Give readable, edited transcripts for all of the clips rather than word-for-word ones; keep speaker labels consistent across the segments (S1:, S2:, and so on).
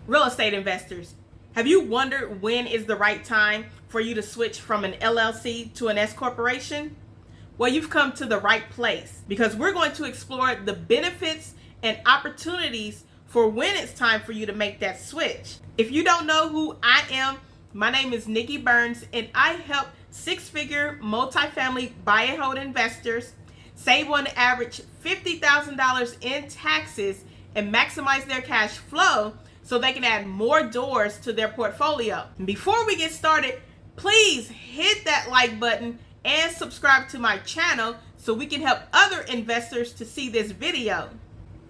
S1: Real estate investors, have you wondered when is the right time for you to switch from an LLC to an S-Corporation? Well, you've come to the right place because we're going to explore the benefits and opportunities for when it's time for you to make that switch. If you don't know who I am, my name is Nikki Burns, and I help six-figure multifamily buy and hold investors save on average $50,000 in taxes and maximize their cash flow so they can add more doors to their portfolio. And before we get started, please hit that like button and subscribe to my channel so we can help other investors to see this video.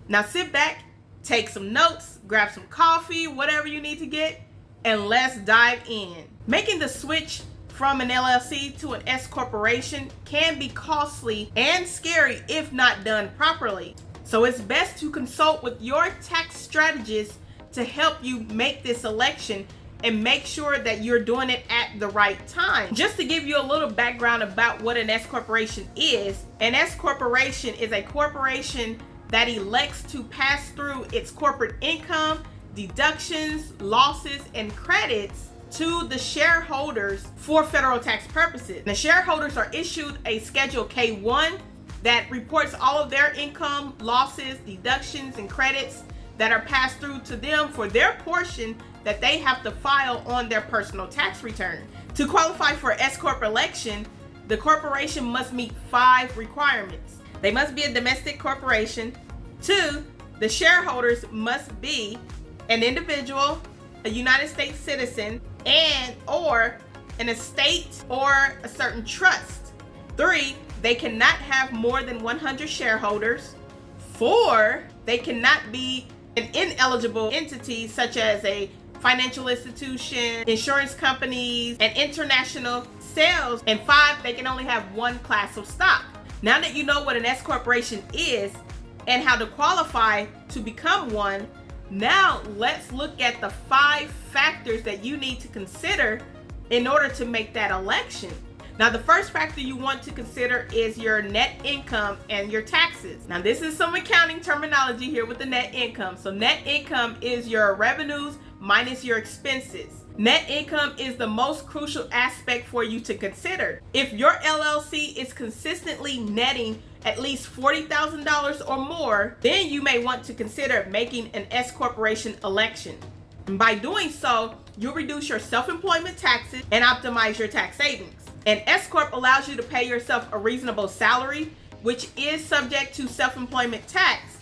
S1: Now sit back, take some notes, grab some coffee, whatever you need to get, and let's dive in. Making the switch from an LLC to an S corporation can be costly and scary if not done properly. So it's best to consult with your tax strategist to help you make this election and make sure that you're doing it at the right time. Just to give you a little background about what an S corporation is, an S corporation is a corporation that elects to pass through its corporate income, deductions, losses, and credits to the shareholders for federal tax purposes. The shareholders are issued a Schedule K-1 that reports all of their income, losses, deductions, and credits that are passed through to them for their portion that they have to file on their personal tax return. To qualify for S-Corp election, the corporation must meet 5 requirements. They must be a domestic corporation. 2, the shareholders must be an individual, a United States citizen, and or an estate or a certain trust. 3, they cannot have more than 100 shareholders. 4, they cannot be an ineligible entity such as a financial institution, insurance companies, and international sales. And 5, they can only have one class of stock. Now that you know what an S corporation is and how to qualify to become one, now let's look at the 5 factors that you need to consider in order to make that election. Now, the first factor you want to consider is your net income and your taxes. Now, this is some accounting terminology here with the net income. So net income is your revenues minus your expenses. Net income is the most crucial aspect for you to consider. If your LLC is consistently netting at least $40,000 or more, then you may want to consider making an S corporation election. And by doing so, you'll reduce your self-employment taxes and optimize your tax savings. An S-Corp allows you to pay yourself a reasonable salary, which is subject to self-employment tax.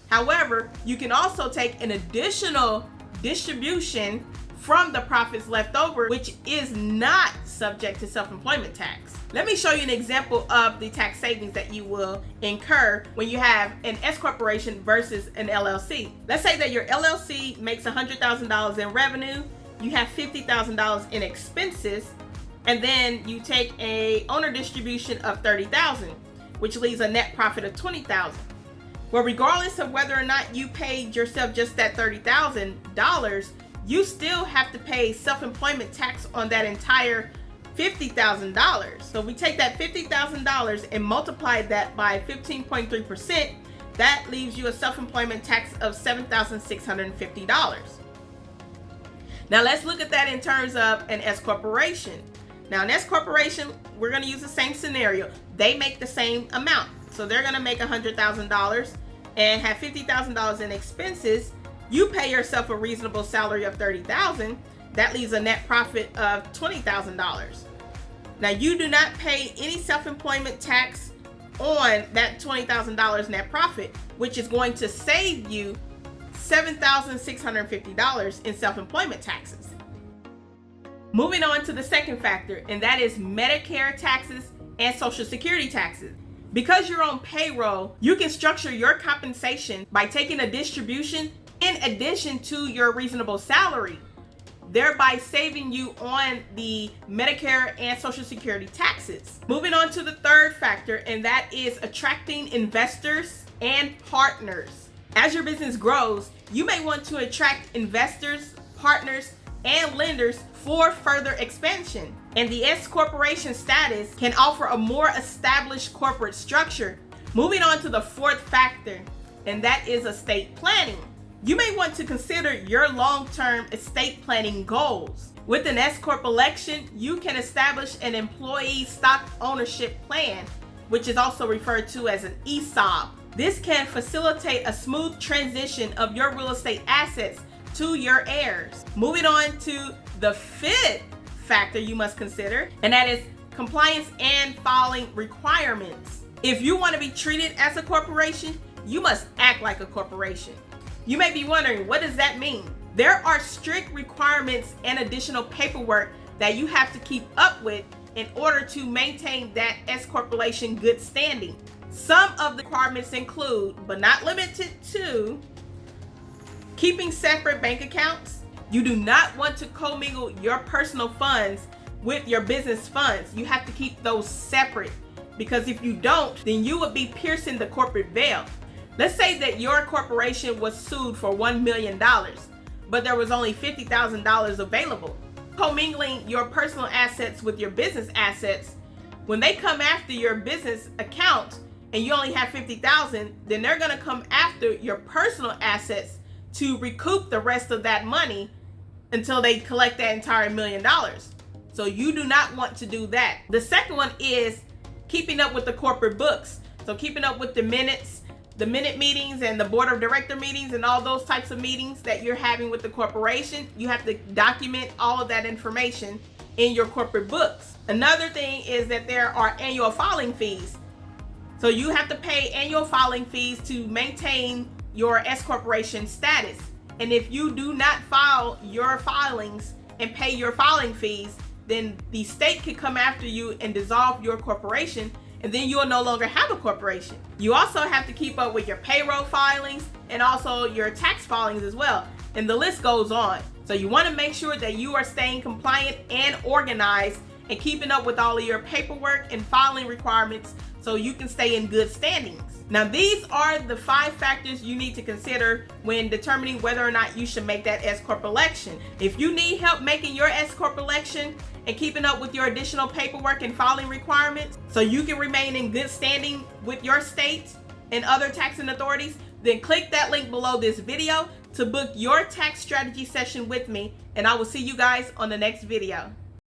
S1: However, you can also take an additional distribution from the profits left over, which is not subject to self-employment tax. Let me show you an example of the tax savings that you will incur when you have an S corporation versus an LLC. Let's say that your LLC makes $100,000 in revenue, you have $50,000 in expenses, and then you take a owner distribution of $30,000, which leaves a net profit of $20,000. Well, regardless of whether or not you paid yourself just that $30,000, you still have to pay self-employment tax on that entire $50,000. So we take that $50,000 and multiply that by 15.3%. That leaves you a self-employment tax of $7,650. Now let's look at that in terms of an S corporation. Now, an S corporation, we're going to use the same scenario. They make the same amount. So they're going to make $100,000 and have $50,000 in expenses. You pay yourself a reasonable salary of $30,000. That leaves a net profit of $20,000. Now, you do not pay any self-employment tax on that $20,000 net profit, which is going to save you $7,650 in self-employment taxes. Moving on to the second factor, and that is Medicare taxes and Social Security taxes. Because you're on payroll, you can structure your compensation by taking a distribution in addition to your reasonable salary, thereby saving you on the Medicare and Social Security taxes. Moving on to the third factor, and that is attracting investors and partners. As your business grows, you may want to attract investors, partners, and lenders for further expansion. And the S corporation status can offer a more established corporate structure. Moving on to the fourth factor, and that is estate planning. You may want to consider your long-term estate planning goals. With an S-Corp election, you can establish an employee stock ownership plan, which is also referred to as an ESOP. This can facilitate a smooth transition of your real estate assets to your heirs. Moving on to the fifth factor you must consider, and that is compliance and filing requirements. If you want to be treated as a corporation, you must act like a corporation. You may be wondering, what does that mean? There are strict requirements and additional paperwork that you have to keep up with in order to maintain that S-Corporation good standing. Some of the requirements include, but not limited to, keeping separate bank accounts. You do not want to commingle your personal funds with your business funds. You have to keep those separate, because if you don't, then you would be piercing the corporate veil. Let's say that your corporation was sued for $1 million, but there was only $50,000 available. Commingling your personal assets with your business assets, when they come after your business account and you only have $50,000, then they're going to come after your personal assets to recoup the rest of that money until they collect that entire $1 million. So you do not want to do that. The second one is keeping up with the corporate books. So keeping up with the minutes, the minute meetings and the board of director meetings and all those types of meetings that you're having with the corporation. You have to document all of that information in your corporate books. Another thing is that there are annual filing fees. So you have to pay annual filing fees to maintain your S-Corporation status. And if you do not file your filings and pay your filing fees, then the state could come after you and dissolve your corporation, and then you'll no longer have a corporation. You also have to keep up with your payroll filings and also your tax filings as well. And the list goes on. So you want to make sure that you are staying compliant and organized and keeping up with all of your paperwork and filing requirements so you can stay in good standings. Now, these are the 5 factors you need to consider when determining whether or not you should make that S-Corp election. If you need help making your S-Corp election and keeping up with your additional paperwork and filing requirements so you can remain in good standing with your state and other taxing authorities, then click that link below this video to book your tax strategy session with me, and I will see you guys on the next video.